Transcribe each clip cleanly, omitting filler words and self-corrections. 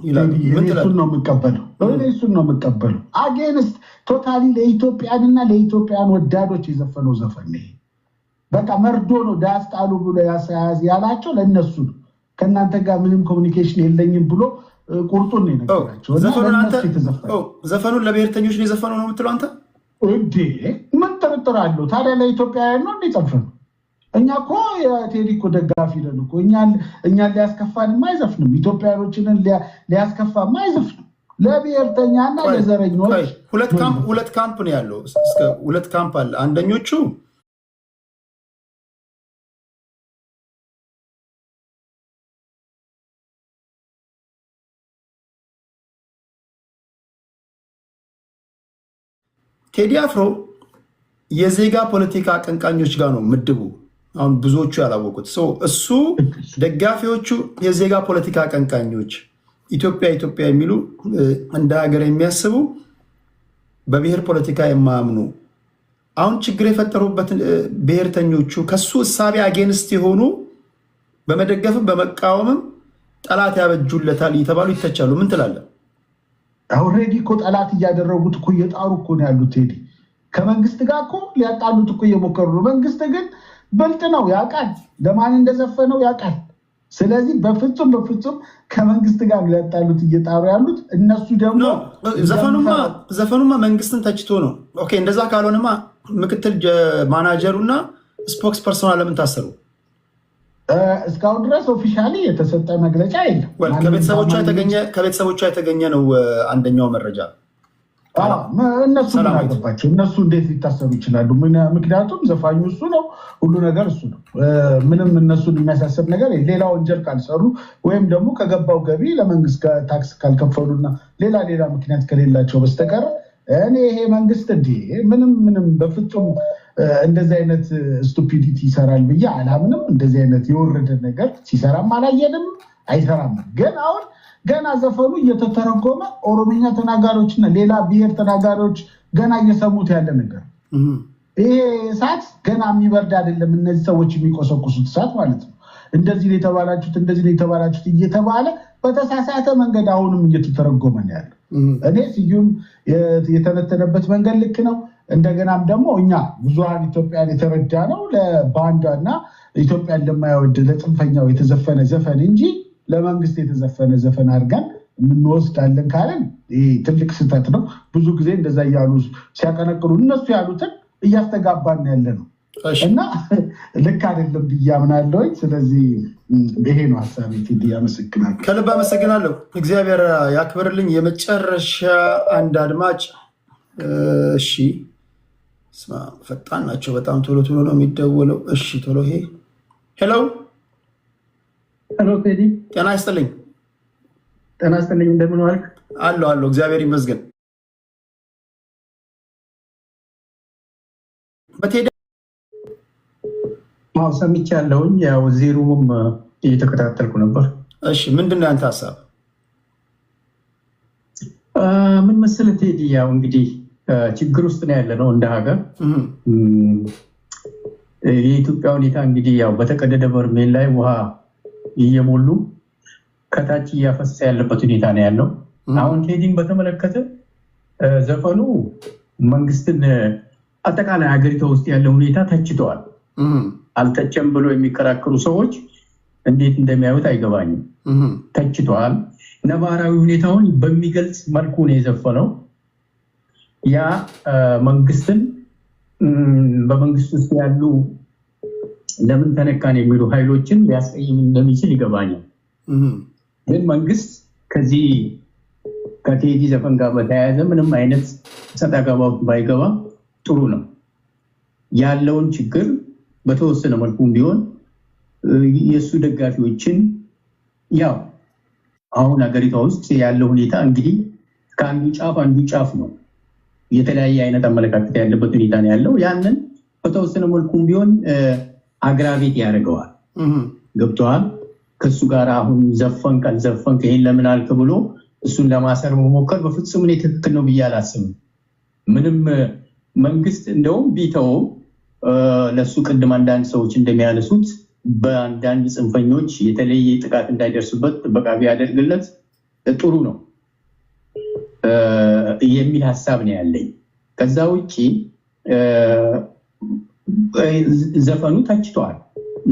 ይላል እሱን ነው የምቀበለው እሱን ነው የምቀበለው አጌንስት ቶታሊ ለኢትዮጵያንና ለኢትዮጵያን ወዳዶች የዘፈነው ዘፈን ነው በቃ መርዶ ነው ዳስጣሉ ብሎ ያሳያዝ ያላቸው ለነሱ ነው ከናንተ ጋር ምንም ኮሙኒኬሽን የለኝም ብሎ ቁርጡን ነው ነገራቸው ዘፈኑን ለብሔርተኞች ነው የዘፈነው ነው የምትለው አንተ እንዴ ምን ጥርጥር አለው ታዲያ ለኢትዮጵያውያን ነው እንዲዘፈኑ እኛ እኮ የቴዲ እኮ ደጋፊ ነን እኮ እኛን ሊያስከፋንም አይዘፍንም ኢትዮጵያኖችን ሊያስከፋም አይዘፍንም ለብሔርተኛና ለዘረኞች ሁለት ካምፕ ነው ያለው እስከ ሁለት ካምፕ አለ አንደኞቹ ቴዲ አፍሮ የዜጋ ፖለቲካ አቀንቃኞች ጋር ነው ምድቡ አሁን ብዙዎቹ ያላወቁት እሱ ደጋፊዎቹ የዜጋ ፖለቲካ አቀንቃኞች ኢትዮጵያ የሚሉ እንደ ሀገር የሚያስቡ በብሔር ፖለቲካ የማያምኑ አሁን ችግር የፈጠሩበት ብሔርተኞቹ ከሱ እሳቤ አጌንስት የሆኑ በመደገፍም በመቃወምም ጠላት ያበጁለታል እየተባሉ ይተቻሉ ምን ትላለህ ኦሬዲ እኮ ጠላት እያደረጉት እኮ እየጣሩ እኮ ነው ያሉት ቴዲ ከመንግስት ጋር እኮ ሊያጣሉት እኮ እየሞከሩ ነው መንግስት ግን በልጥ ነው ያውቃል ለማን እንደዘፈነው ያውቃል ስለዚህ በፍጹም ከመንግስት ጋር ሊያጣሉት እየጣሩ ያሉት እነሱ ደግሞ ዘፈኑማ መንግስትን ተችቶ ነው ኦኬ እንደዛ ካልሆነማ ምክትል ማናጀሩና ስፖክስ ፐርሰናል ለምን ታሰሩ እስካሁን ድረስ ኦፊሻሊ የተሰጠ መግለጫ የለም ከቤተሰቦቿ የተገኘ ነው አንደኛው መረጃ እነሱ ናገባቸው እነሱ እንዴት ሊታሰሩ ይችላሉ ምክንያቱም ዘፋኙ እሱ ነው ሁሉ ነገር እሱ ነው ምንም እነሱን የሚያሳስብ ነገር ሌላ ወንጀል ካልሰሩ ወይም ደግሞ ከገባው ገቢ ለመንግስት ታክስ ካልከፈሉና ሌላ ምክንያት ከሌላቸው በስተቀር እኔ ይሄ መንግስት እንዴ ምንም በፍጹም እንደዚህ አይነት ስቱፒዲቲ ይሰራል ብዬ አላምንም እንደዚህ አይነት የወረደ ነገር ሲሰራም አላየንም አይሰራም ግን አሁን ገና ዘፈኑ እየተተረጎመ ኦሮምኛ ተናጋሪዎችና ሌላ ብሔር ተናጋሪዎች ገና እየሰሙት ያለ ነገር ይሄ እሳት ገና የሚበርድ አይደለም እነዚህ ሰዎች የሚቆሰቁሱት እሳት ማለት ነው እንደዚህ ነው የተባላችሁት እየተባለ በተሳሳተ መንገድ አሁንም እየተተረጎመ ነው ያለው እኔ ስዩም የተነተነበት መንገድ ልክ ነው እንደገናም ደግሞ እኛ ብዙሃን ኢትዮጵያን የተረዳ ነው ለባንዳና ኢትዮጵያን ለማይወድ ለጽንፈኛው የተዘፈነ ዘፈን እንጂ ለመንግስት የተዘፈነ ዘፈን አድርገን የምንወስዳለን ካለን ይሄ ትልቅ ስህተት ነው ብዙ ጊዜ እንደዛ እያሉ ሲያቀነቅሉ እነሱ ያሉትን እያስተጋባን ያለ ነው እና ልክ አይደለም ብዬ አምናለሁ ስለዚህ ይሄ ነው ሐሳቤ ቴዲ አመሰግናለሁ ከልብ አመሰግናለሁ እግዚአብሔር ያክብርልኝ የመጨረሻ አንድ አድማጭ እሺ ፈጣን ናቸው በጣም ቶሎ ነው የሚደወለው እሺ ቶሎ ሄሎ ቴዲ ጤና ይስጥልኝ እንደምን ዋልክ አሎ እግዚአብሔር ይመስገን በቴዲ ሰምቻለሁኝ ያው ዜሩም እየተከታተልኩ ነበር እሺ ምንድነው ያንተ ሐሳብ ምን መሰለህ ቴዲ ያው እንግዲህ ችግር ውስጥ ነው ያለነው እንደ ሀገር የኢትዮጵያ ሁኔታ እንግዲህ ያው በተቀደደ በርሜል ላይ ውሃ እየሞሉ ከታች እያፈሰሰ ያለበት ሁኔታ ነው ያለው አሁን ቴዲን በተመለከተ ዘፈኑ መንግስትን አጠቃላይ ሀገሪቷ ውስጥ ያለው ሁኔታ ተችቷል አልተቸም ብሎ የሚከራከሩ ሰዎች እንዴት እንደሚያዩት አይገባኝም ተችቷል ነባራዊ ሁኔታውን በሚገልጽ መልኩ ነው የዘፈነው ያ መንግስትን በመንግስት ውስጥ ያሉ ለምን ተነካን የሚሉ ኃይሎችን ሊያስቀይም እንደሚችል ይገባኛል ግን መንግስት ከዚህ ከቴዲ ዘፈን ጋር በተያያዘ ምንም አይነት ሰጣጋባው ባይገባ ጥሩ ነው ያለውን ችግር በተወሰነ መልኩም ቢሆን የሱ ደጋፊዎችን ያው አሁን ሀገሪቷ ውስጥ ያለው ሁኔታ እንግዲህ ከአንዱ ጫፍ ነው የተለያየ አይነት አመለካከት ያለበት ሁኔታ ነው ያለው ያንን በተወሰነ መልኩም ቢሆን አግራቤት ያደርገዋል ገብቷል ከሱ ጋር አሁን ዘፈንክ ይሄን ለምን አልክ ብሎ እሱን ለማሰር መሞከር በፍጹም እኔ ትክክል ነው ብዬ አላስብም ምንም መንግስት እንደውም ቢተው ለሱ ቅድም አንዳንድ ሰዎች እንደሚያነሱት በአንዳንድ ጽንፈኞች የተለየ ጥቃት እንዳይደርስበት ጥበቃ ቢያደርግለት ጥሩ ነው የሚል ሀሳብ ነው ያለኝ። ከዛ ውጭ ዘፈኑ ተችቷል።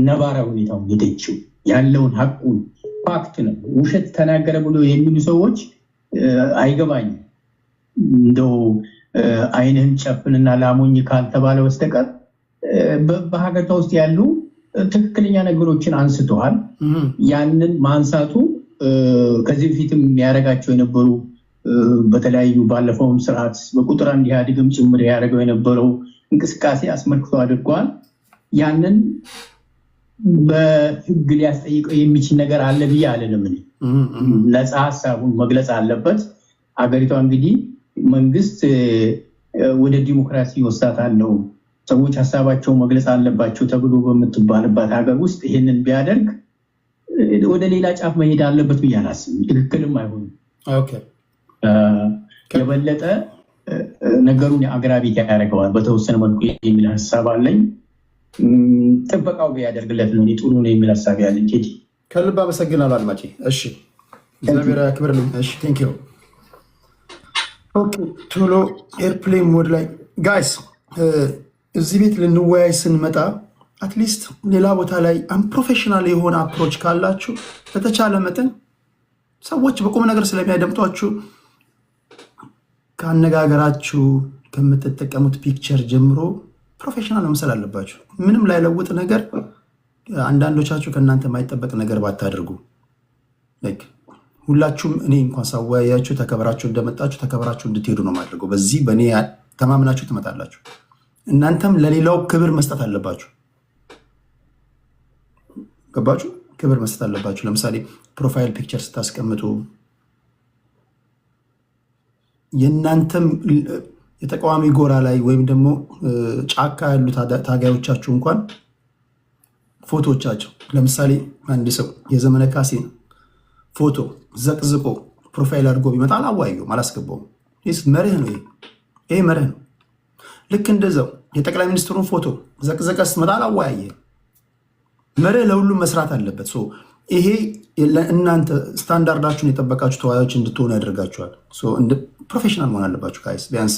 ነባራዊ ሁኔታው ሄደችው ያለውን ሀቁን ፋክት ነው። ውሸት ተናገረ ብሎ የሚሉ ሰዎች አይገባኝም። እንደው አይንህን ጨፍንና ላሞኝ ካልተባለ በስተቀር በሀገሪቷ ውስጥ ያሉ ትክክለኛ ነገሮችን አንስተዋል። ያንን ማንሳቱ ከዚህ በፊትም ያደረጋቸው የነበሩ በተለያዩ ባለፈውም ስርዓት በቁጥር አንድ ኢህአዴግም ጭምር ያደረገው የነበረው እንቅስቃሴ አስመልክቶ አድርገዋል። ያንን በህግ ሊያስጠይቀው የሚችል ነገር አለ ብዬ አልልም። ነፃ ሀሳቡን መግለጽ አለበት። አገሪቷ እንግዲህ መንግስት ወደ ዲሞክራሲ ወስዳታለሁ፣ ሰዎች ሀሳባቸውን መግለጽ አለባቸው ተብሎ በምትባልባት ሀገር ውስጥ ይህንን ቢያደርግ ወደ ሌላ ጫፍ መሄድ አለበት ብዬ አላስብም። ትክክልም አይሆንም። የበለጠ ነገሩን አግራቢት ያደርገዋል በተወሰነ መልኩ የሚል ሀሳብ አለኝ። ጥበቃው ቢያደርግለት ነው ጥሩ ነው የሚል ሀሳብ ያለኝ። ቴዲ ከልብ አመሰግናለሁ አድማጭ። እሺ እግዚአብሔር ያክብርልኝ። እሺ ቴንክ ዩ። ቶሎ ኤርፕሌን ሞድ ላይ ጋይስ፣ እዚህ ቤት ልንወያይ ስንመጣ አትሊስት ሌላ ቦታ ላይ አንፕሮፌሽናል የሆነ አፕሮች ካላችሁ በተቻለ መጠን ሰዎች በቁም ነገር ስለሚያደምጧችሁ ከአነጋገራችሁ ከምትጠቀሙት ፒክቸር ጀምሮ ፕሮፌሽናል መምሰል አለባችሁ። ምንም ላይለውጥ ነገር አንዳንዶቻችሁ ከእናንተ የማይጠበቅ ነገር ባታደርጉ። ሁላችሁም እኔ እንኳን ሳወያያችሁ ተከብራችሁ እንደመጣችሁ ተከብራችሁ እንድትሄዱ ነው የማደርገው። በዚህ በእኔ ተማምናችሁ ትመጣላችሁ። እናንተም ለሌላው ክብር መስጠት አለባችሁ። ገባችሁ? ክብር መስጠት አለባችሁ። ለምሳሌ ፕሮፋይል ፒክቸር ስታስቀምጡ የእናንተም የተቃዋሚ ጎራ ላይ ወይም ደግሞ ጫካ ያሉ ታጋዮቻችሁ እንኳን ፎቶዎቻቸው፣ ለምሳሌ አንድ ሰው የዘመነ ካሴ ፎቶ ዘቅዝቆ ፕሮፋይል አድርጎ ቢመጣ አላዋየውም፣ አላስገባውም። መርህ ነው። ይሄ መርህ ነው። ልክ እንደዛው የጠቅላይ ሚኒስትሩን ፎቶ ዘቅዘቀ ስትመጣ አላወያየ። መርህ ለሁሉም መስራት አለበት። ይሄ እናንተ ስታንዳርዳችሁን የጠበቃችሁ ተወያዮች እንድትሆኑ ያደርጋችኋል። ፕሮፌሽናል መሆን አለባችሁ ጋይስ። ቢያንስ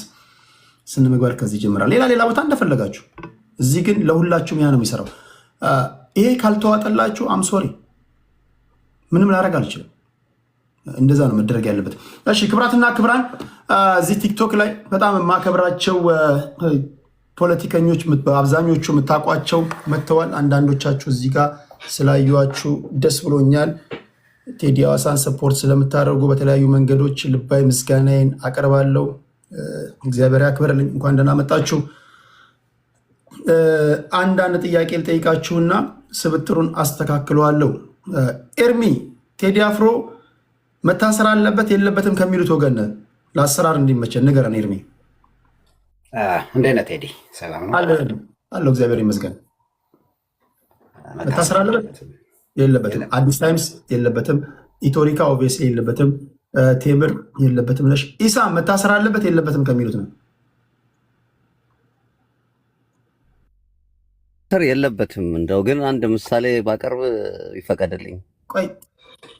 ስንምግባር ከዚህ ይጀምራል። ሌላ ቦታ እንደፈለጋችሁ፣ እዚህ ግን ለሁላችሁም ያ ነው የሚሰራው። ይሄ ካልተዋጠላችሁ አምሶሪ ምንም ላደርግ አልችልም። እንደዛ ነው መደረግ ያለበት። እሺ ክብራትና ክብራን፣ እዚህ ቲክቶክ ላይ በጣም የማከብራቸው ፖለቲከኞች አብዛኞቹ የምታውቋቸው መጥተዋል። አንዳንዶቻችሁ እዚህ ጋር ስላዩዋችሁ ደስ ብሎኛል። ቴዲ ሐዋሳን ሰፖርት ስለምታደርጉ በተለያዩ መንገዶች ልባዊ ምስጋናዬን አቀርባለሁ። እግዚአብሔር ያክብርልኝ። እንኳን ደህና መጣችሁ። አንዳንድ ጥያቄ ልጠይቃችሁና ስብጥሩን አስተካክለዋለሁ። ኤርሚ፣ ቴዲ አፍሮ መታሰር አለበት የለበትም ከሚሉት ወገን ለአሰራር እንዲመቸን ንገረን። ኤርሚ እንዴት ነህ ቴዲ? ሰላም ነው አለው። እግዚአብሔር ይመስገን። መታሰር አለበት የለበትም? አዲስ ታይምስ የለበትም፣ ኢቶሪካ ኦብቪየስሊ የለበትም፣ ቴምር የለበትም። ነሽ ኢሳ መታሰር አለበት የለበትም ከሚሉት ነው። የለበትም። እንደው ግን አንድ ምሳሌ ባቀርብ ይፈቀድልኝ? ቆይ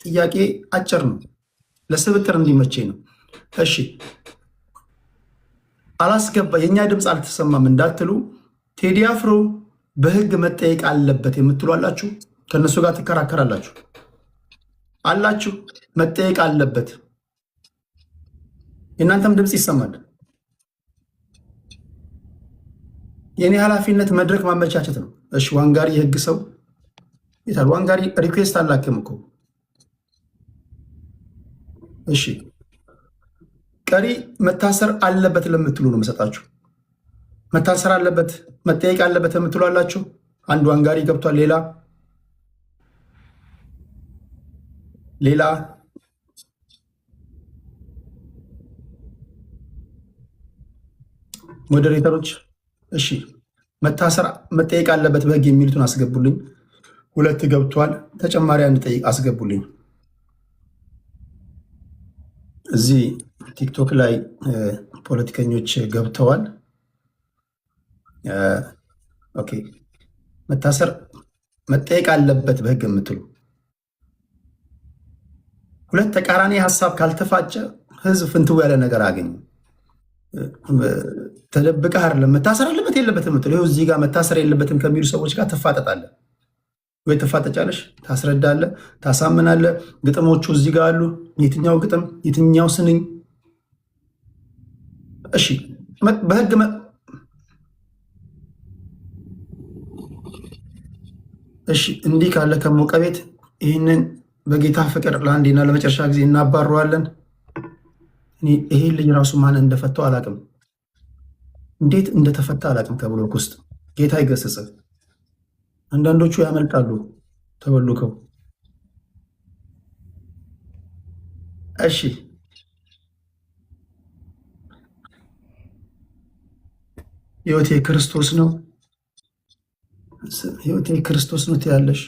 ጥያቄ አጭር ነው፣ ለስብጥር እንዲመቸኝ ነው። እሺ አላስገባ የእኛ ድምፅ አልተሰማም እንዳትሉ፣ ቴዲ አፍሮ በህግ መጠየቅ አለበት የምትሉ አላችሁ። ከእነሱ ጋር ትከራከራላችሁ አላችሁ። መጠየቅ አለበት። የእናንተም ድምፅ ይሰማል። የእኔ ኃላፊነት መድረክ ማመቻቸት ነው። እሺ ዋንጋሪ የህግ ሰው ይታል። ዋንጋሪ ሪኩዌስት አላክም እኮ። እሺ ቀሪ መታሰር አለበት ለምትሉ ነው መሰጣችሁ። መታሰር አለበት መጠየቅ አለበት የምትሉ አላችሁ። አንድ ዋንጋሪ ገብቷል። ሌላ ሞዴሬተሮች እሺ መታሰር መጠየቅ አለበት በህግ የሚሉትን አስገቡልኝ። 2 ገብቷል። ተጨማሪ አንድ ጠይቅ አስገቡልኝ። እዚህ ቲክቶክ ላይ ፖለቲከኞች ገብተዋል። ኦኬ መታሰር መጠየቅ አለበት በህግ የምትሉ ሁለት ተቃራኒ ሀሳብ ካልተፋጨ ህዝብ ፍንትው ያለ ነገር አገኘ። ተደብቀህ አይደለም መታሰር አለበት የለበትም የምትለው። ይኸው እዚህ ጋር መታሰር የለበትም ከሚሉ ሰዎች ጋር ትፋጠጣለህ ወይ ትፋጠጫለሽ፣ ታስረዳለህ፣ ታሳምናለህ። ግጥሞቹ እዚህ ጋር አሉ። የትኛው ግጥም የትኛው ስንኝ? እሺ በህግ እሺ እንዲህ ካለ ከሞቀ ቤት ይህንን በጌታ ፍቅር ለአንዴና ለመጨረሻ ጊዜ እናባረዋለን። ይሄ ልጅ ራሱ ማን እንደፈታው አላቅም፣ እንዴት እንደተፈታ አላቅም። ከብሎክ ውስጥ ጌታ ይገስጽ። አንዳንዶቹ ያመልጣሉ ተበሉከው። እሺ ህይወቴ ክርስቶስ ነው፣ ህይወቴ ክርስቶስ ነው ትያለሽ።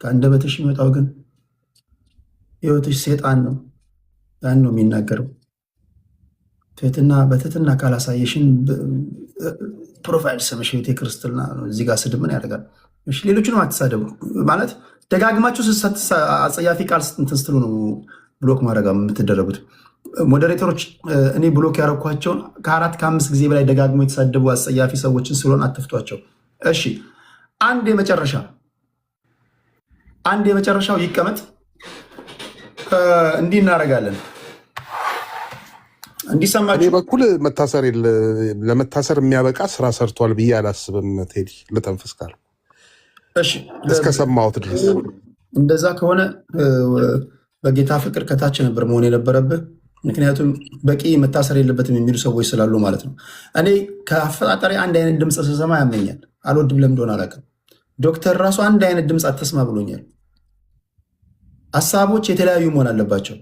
ከአንደበትሽ የሚወጣው ግን ህይወትሽ ሴጣን ነው። ያን ነው የሚናገረው። ትህትና በትህትና ካላሳየሽን ፕሮፋይል ስምሽ ህይወቴ ክርስትና ነው። እዚህ ጋር ስድብ ምን ያደርጋል? እሺ ሌሎቹንም አትሳደቡ ማለት ደጋግማችሁ አጸያፊ ቃል እንትን ስትሉ ነው ብሎክ ማድረግ የምትደረጉት። ሞዴሬተሮች እኔ ብሎክ ያደረኳቸውን ከ4 ከ5 ጊዜ በላይ ደጋግሞ የተሳደቡ አጸያፊ ሰዎችን ስለሆን አትፍቷቸው። እሺ አንድ የመጨረሻው ይቀመጥ። እንዲህ እናደርጋለን እንዲሰማችሁ። በኩል ለመታሰር የሚያበቃ ስራ ሰርቷል ብዬ አላስብም። ቴዲ ልጠንፍስ ካል እስከሰማሁት ድረስ እንደዛ ከሆነ በጌታ ፍቅር ከታች ነበር መሆን የነበረብህ። ምክንያቱም በቂ መታሰር የለበትም የሚሉ ሰዎች ስላሉ ማለት ነው። እኔ ከአፈጣጠሪ አንድ አይነት ድምፅ ስሰማ ያመኛል። አልወድም፣ ለምን እንደሆነ አላውቅም። ዶክተር ራሱ አንድ አይነት ድምፅ አትስማ ብሎኛል። ሀሳቦች የተለያዩ መሆን አለባቸው።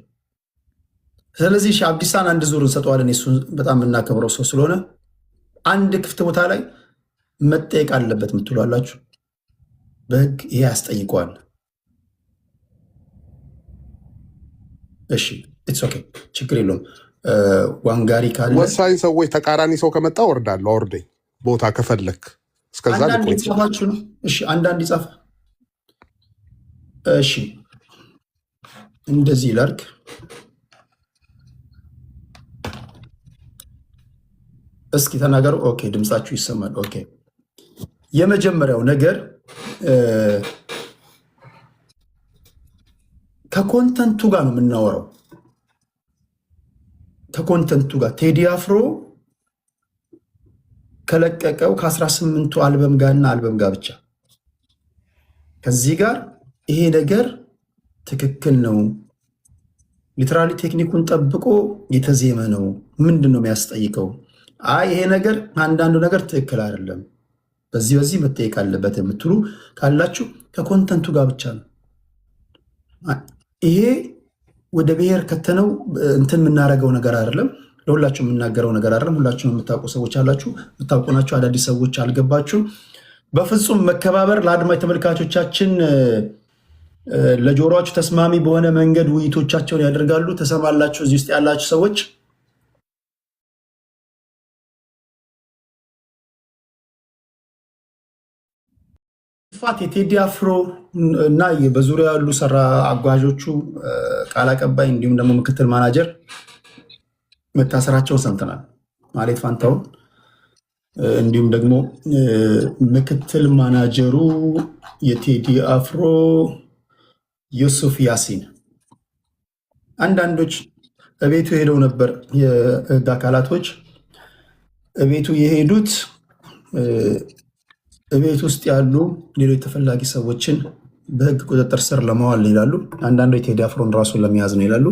ስለዚህ አብዲሳን አንድ ዙር እንሰጠዋለን። እሱን በጣም የምናከብረው ሰው ስለሆነ አንድ ክፍት ቦታ ላይ መጠየቅ አለበት የምትሉ አላችሁ። በህግ ይሄ ያስጠይቀዋል። እሺ ኢትስ ኦኬ፣ ችግር የለውም። ዋንጋሪ ካለ ወሳኝ ሰዎች ተቃራኒ ሰው ከመጣ ወርዳለሁ። አውርደኝ ቦታ ከፈለክ እስከዛ ጻፋችሁ ነው። እሺ አንዳንድ ይጻፍ። እሺ እንደዚህ ላድርግ። እስኪ ተናገሩ። ኦኬ ድምጻችሁ ይሰማል። ኦኬ የመጀመሪያው ነገር ከኮንተንቱ ጋር ነው የምናወራው። ከኮንተንቱ ጋር ቴዲ አፍሮ ከለቀቀው ከ18ቱ አልበም ጋርና አልበም ጋር ብቻ ከዚህ ጋር ይሄ ነገር ትክክል ነው፣ ሊትራሊ ቴክኒኩን ጠብቆ የተዜመ ነው። ምንድን ነው የሚያስጠይቀው? አይ ይሄ ነገር አንዳንዱ ነገር ትክክል አይደለም፣ በዚህ መጠየቅ አለበት የምትሉ ካላችሁ ከኮንተንቱ ጋር ብቻ ነው። ይሄ ወደ ብሔር ከተነው እንትን የምናደርገው ነገር አይደለም። ለሁላችሁ የምናገረው ነገር አይደለም። ሁላችሁም የምታውቁ ሰዎች አላችሁ፣ የምታውቁ ናችሁ። አዳዲስ ሰዎች አልገባችሁም። በፍጹም መከባበር ለአድማጭ ተመልካቾቻችን ለጆሮአችሁ ተስማሚ በሆነ መንገድ ውይይቶቻቸውን ያደርጋሉ። ተሰማላችሁ። እዚህ ውስጥ ያላችሁ ሰዎች ፋት የቴዲ አፍሮ እና በዙሪያ ያሉ ሰራ አጓዦቹ ቃል አቀባይ እንዲሁም ደግሞ ምክትል ማናጀር መታሰራቸውን ሰምተናል። ማለት ፋንታውን እንዲሁም ደግሞ ምክትል ማናጀሩ የቴዲ አፍሮ ዩሱፍ ያሲን አንዳንዶች እቤቱ ሄደው ነበር። የህግ አካላቶች እቤቱ የሄዱት እቤት ውስጥ ያሉ ሌሎች ተፈላጊ ሰዎችን በህግ ቁጥጥር ስር ለማዋል ይላሉ። አንዳንዶች ቴዲ አፍሮን ራሱን ለመያዝ ነው ይላሉ።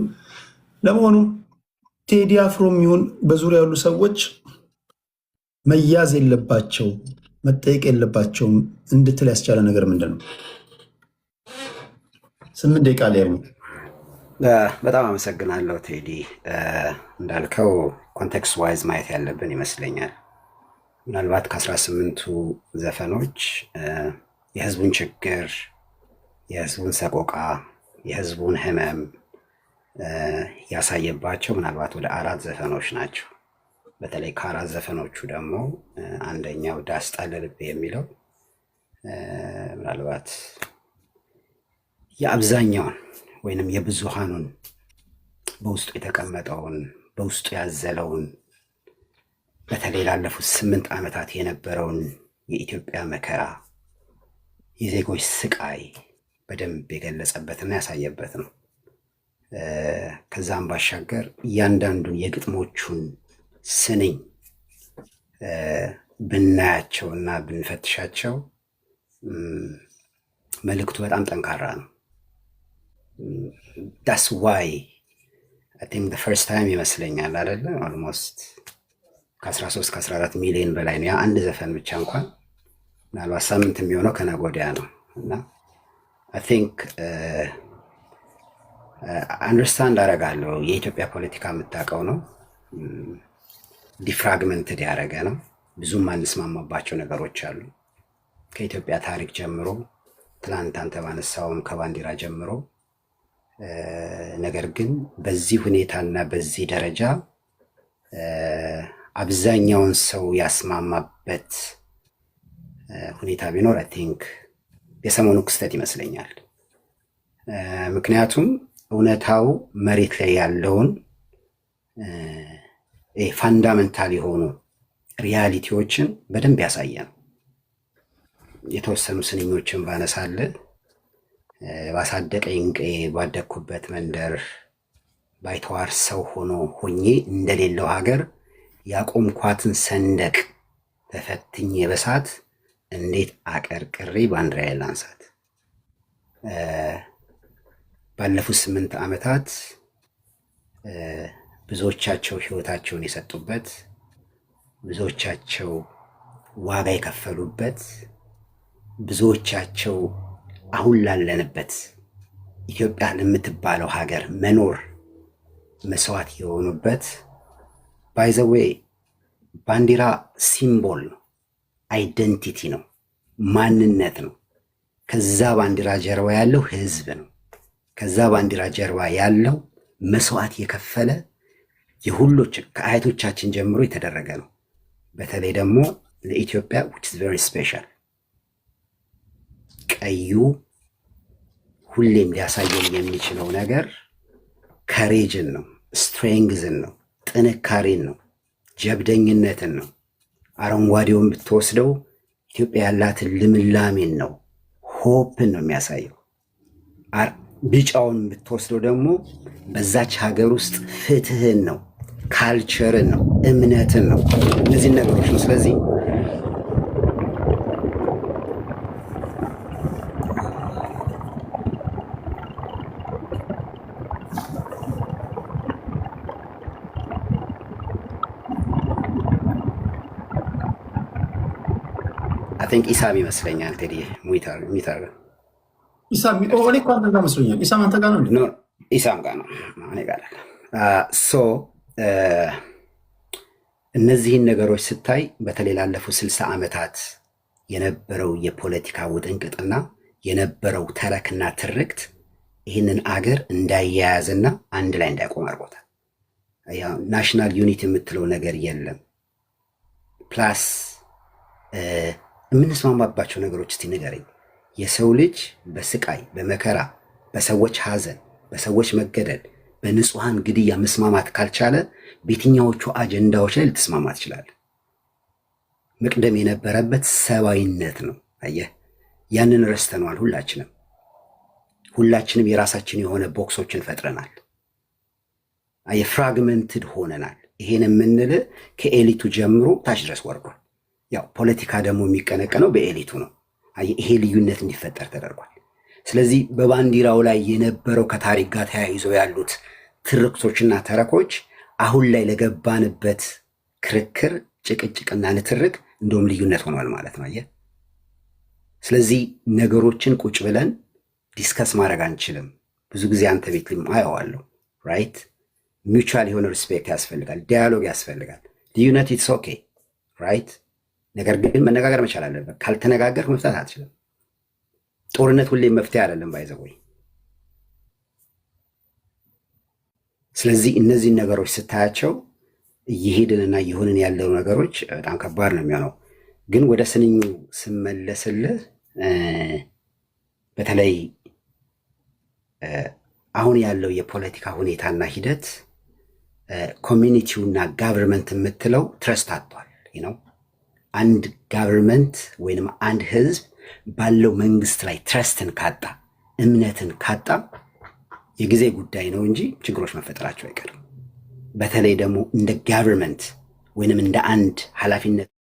ለመሆኑ ቴዲ አፍሮ የሚሆን በዙሪያ ያሉ ሰዎች መያዝ የለባቸው መጠየቅ የለባቸውም እንድትል ያስቻለ ነገር ምንድን ነው? 8 ደቂቃ ላይ ነው። በጣም አመሰግናለሁ ቴዲ። እንዳልከው ኮንቴክስት ዋይዝ ማየት ያለብን ይመስለኛል። ምናልባት ከ18ቱ ዘፈኖች የህዝቡን ችግር፣ የህዝቡን ሰቆቃ፣ የህዝቡን ህመም ያሳየባቸው ምናልባት ወደ 4 ዘፈኖች ናቸው። በተለይ ከ4 ዘፈኖቹ ደግሞ አንደኛው ዳስ ጣለ ልቤ የሚለው ምናልባት የአብዛኛውን ወይንም የብዙሃኑን በውስጡ የተቀመጠውን በውስጡ ያዘለውን በተለይ ላለፉት 8 ዓመታት የነበረውን የኢትዮጵያ መከራ የዜጎች ስቃይ በደንብ የገለጸበትና ያሳየበት ነው። ከዛም ባሻገር እያንዳንዱን የግጥሞቹን ስንኝ ብናያቸውና ብንፈትሻቸው መልእክቱ በጣም ጠንካራ ነው። ዳስ ዋይ አይ ቲንክ ዘ ፈርስት ታይም ይመስለኛል አይደለ ኦልሞስት ከ13 ከ14 ሚሊዮን በላይ ነው። ያ አንድ ዘፈን ብቻ እንኳን ምናልባት ሳምንት የሚሆነው ከነገ ወዲያ ነው እና አይ ቲንክ አንደርስታንድ አደርጋለሁ። የኢትዮጵያ ፖለቲካ የምታውቀው ነው። ዲፍራግመንትድ ያደረገ ነው። ብዙም አንስማማባቸው ነገሮች አሉ። ከኢትዮጵያ ታሪክ ጀምሮ ትላንት አንተ ባነሳውም ከባንዲራ ጀምሮ ነገር ግን በዚህ ሁኔታና በዚህ ደረጃ አብዛኛውን ሰው ያስማማበት ሁኔታ ቢኖር አይ ቲንክ የሰሞኑ ክስተት ይመስለኛል። ምክንያቱም እውነታው መሬት ላይ ያለውን ፋንዳሜንታል የሆኑ ሪያሊቲዎችን በደንብ ያሳየ ነው። የተወሰኑ ስንኞችን ባነሳለ ባሳደቀኝ ቀዬ ባደግኩበት መንደር ባይተዋር ሰው ሆኜ እንደሌለው ሀገር ያቆምኳትን ሰንደቅ ተፈትኜ በሳት እንዴት አቀርቅሬ ባንዲራዬን ላንሳት። ባለፉት 8 ዓመታት ብዙዎቻቸው ህይወታቸውን የሰጡበት፣ ብዙዎቻቸው ዋጋ የከፈሉበት፣ ብዙዎቻቸው አሁን ላለንበት ኢትዮጵያ ለምትባለው ሀገር መኖር መስዋዕት የሆኑበት። ባይ ዘ ዌይ ባንዲራ ሲምቦል ነው፣ አይደንቲቲ ነው፣ ማንነት ነው። ከዛ ባንዲራ ጀርባ ያለው ህዝብ ነው። ከዛ ባንዲራ ጀርባ ያለው መስዋዕት የከፈለ የሁሎች ከአያቶቻችን ጀምሮ የተደረገ ነው። በተለይ ደግሞ ለኢትዮጵያ which is very special ቀዩ ሁሌም ሊያሳየን የሚችለው ነገር ከሬጅን ነው፣ ስትሬንግዝን ነው፣ ጥንካሬን ነው፣ ጀብደኝነትን ነው። አረንጓዴውን ብትወስደው ኢትዮጵያ ያላትን ልምላሜን ነው፣ ሆፕን ነው የሚያሳየው። ቢጫውን ብትወስደው ደግሞ በዛች ሀገር ውስጥ ፍትህን ነው፣ ካልቸርን ነው፣ እምነትን ነው፣ እነዚህን ነገሮች ነው። ስለዚህ አይ ቲንክ ኢሳም ይመስለኛል ቴዲ ሚታር ኢሳም እኔ እኮ አንተ ጋር መስሎኛል። ኢሳም አንተ ጋር ነው እንዴ? ኢሳም ጋር ነው እኔ ጋር ሶ እነዚህን ነገሮች ስታይ በተለይ ላለፉት 60 ዓመታት የነበረው የፖለቲካ ውጥንቅጥና የነበረው ተረክና ትርክት ይህንን አገር እንዳያያዝና አንድ ላይ እንዳይቆም አድርጎታል። ናሽናል ዩኒቲ የምትለው ነገር የለም። ፕላስ የምንስማማባቸው ነገሮች እስቲ ንገረኝ። የሰው ልጅ በስቃይ በመከራ በሰዎች ሐዘን በሰዎች መገደል በንጹሐን ግድያ መስማማት ካልቻለ በየትኛዎቹ አጀንዳዎች ላይ ልትስማማ ትችላለህ? መቅደም የነበረበት ሰብአዊነት ነው። አየህ፣ ያንን ረስተነዋል። ሁላችንም የራሳችን የሆነ ቦክሶችን ፈጥረናል። አየህ፣ ፍራግመንትድ ሆነናል። ይሄን የምንል ከኤሊቱ ጀምሮ ታች ድረስ ወርዷል። ያው ፖለቲካ ደግሞ የሚቀነቀነው በኤሊቱ ነው። ይሄ ልዩነት እንዲፈጠር ተደርጓል። ስለዚህ በባንዲራው ላይ የነበረው ከታሪክ ጋር ተያይዘው ያሉት ትርክቶችና ተረኮች አሁን ላይ ለገባንበት ክርክር፣ ጭቅጭቅና ንትርክ እንደውም ልዩነት ሆኗል ማለት ነው። አየህ፣ ስለዚህ ነገሮችን ቁጭ ብለን ዲስከስ ማድረግ አንችልም። ብዙ ጊዜ አንተ ቤት አየዋለሁ። ራይት፣ ሚውቹዋል የሆነ ሪስፔክት ያስፈልጋል፣ ዲያሎግ ያስፈልጋል። ልዩነት ኢትስ ኦኬ ራይት። ነገር ግን መነጋገር መቻል አለበት። ካልተነጋገር መፍታት አትችልም። ጦርነት ሁሌም መፍትሄ አይደለም ባይዘወይ። ስለዚህ እነዚህን ነገሮች ስታያቸው እየሄድንና እየሆንን ያለው ነገሮች በጣም ከባድ ነው የሚሆነው። ግን ወደ ስንኙ ስመለስልህ በተለይ አሁን ያለው የፖለቲካ ሁኔታና ሂደት ኮሚኒቲውና ጋቨርንመንት የምትለው ትረስት አጥቷል ነው። አንድ ጋቨርንመንት ወይንም አንድ ህዝብ ባለው መንግስት ላይ ትረስትን ካጣ እምነትን ካጣ የጊዜ ጉዳይ ነው እንጂ ችግሮች መፈጠራቸው አይቀርም። በተለይ ደግሞ እንደ ጋቨርንመንት ወይንም እንደ አንድ ኃላፊነት